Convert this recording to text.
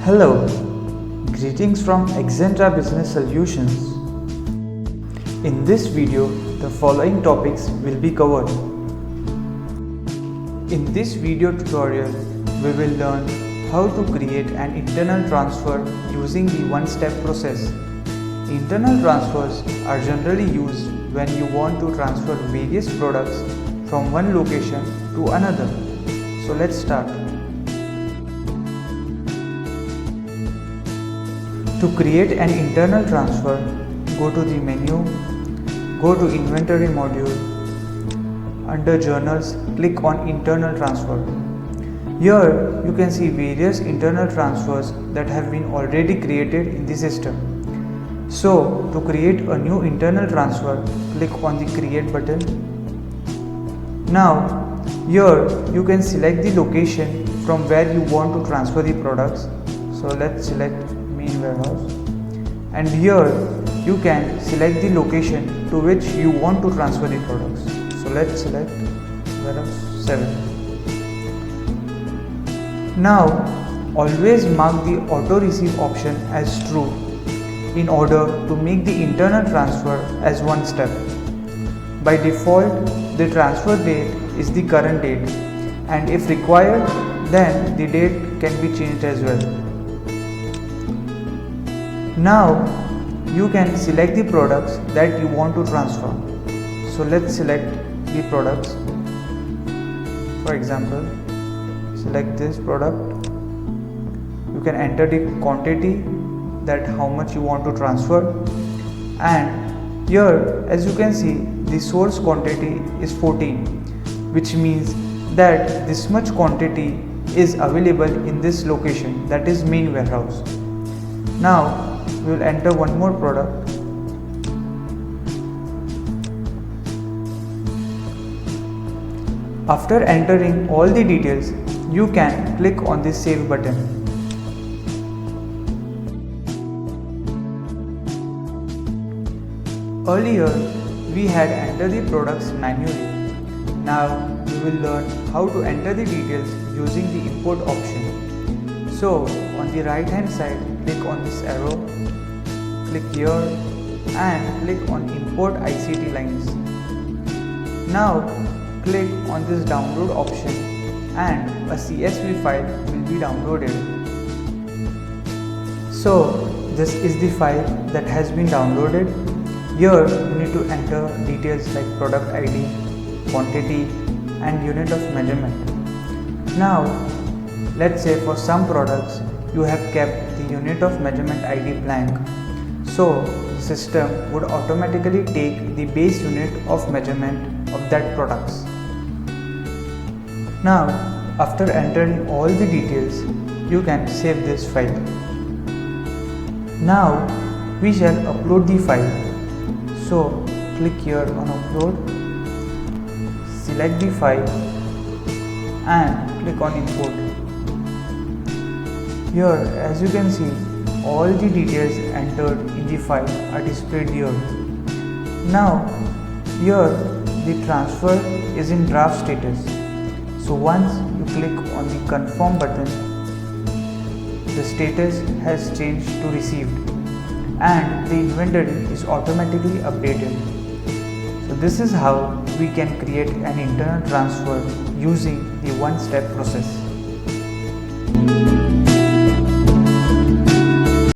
Hello, greetings from Excentra Business Solutions. In this video, the following topics will be covered. In this video tutorial, we will learn how to create an internal transfer using the one-step process. Internal transfers are generally used when you want to transfer various products from one location to another. So let's start. To create an internal transfer, go to the menu, go to Inventory module. Under Journals, click on Internal Transfer. Here you can see various internal transfers that have been already created in the system. So to create a new internal transfer, click on the Create button. Now here you can select the location from where you want to transfer the products. So let's select main warehouse, and here you can select the location to which you want to transfer the products. So let's select warehouse 7. Now always mark the auto receive option as true in order to make the internal transfer as one step. By default, the transfer date is the current date, and if required, then the date can be changed as well. Now you can select the products that you want to transfer. So let's select the products. For example, select this product. You can enter the quantity, that how much you want to transfer, and here as you can see the source quantity is 14, which means that this much quantity is available in this location, that is main warehouse. Now we will enter one more product. After entering all the details, you can click on the Save button. Earlier, we had entered the products manually. Now we will learn how to enter the details using the import option. So on the right hand side, click on this arrow, click here and click on import ICT lines. Now click on this download option and a CSV file will be downloaded. So this is the file that has been downloaded. Here you need to enter details like product ID, quantity and unit of measurement. Now let's say for some products you have kept the unit of measurement ID blank. So system would automatically take the base unit of measurement of that products. Now after entering all the details, you can save this file. Now we shall upload the file. So click here on upload, select the file and click on import. Here as you can see, all the details entered in the file are displayed here. Now here the transfer is in draft status. So once you click on the confirm button, the status has changed to received and the inventory is automatically updated. So this is how we can create an internal transfer using the one-step process.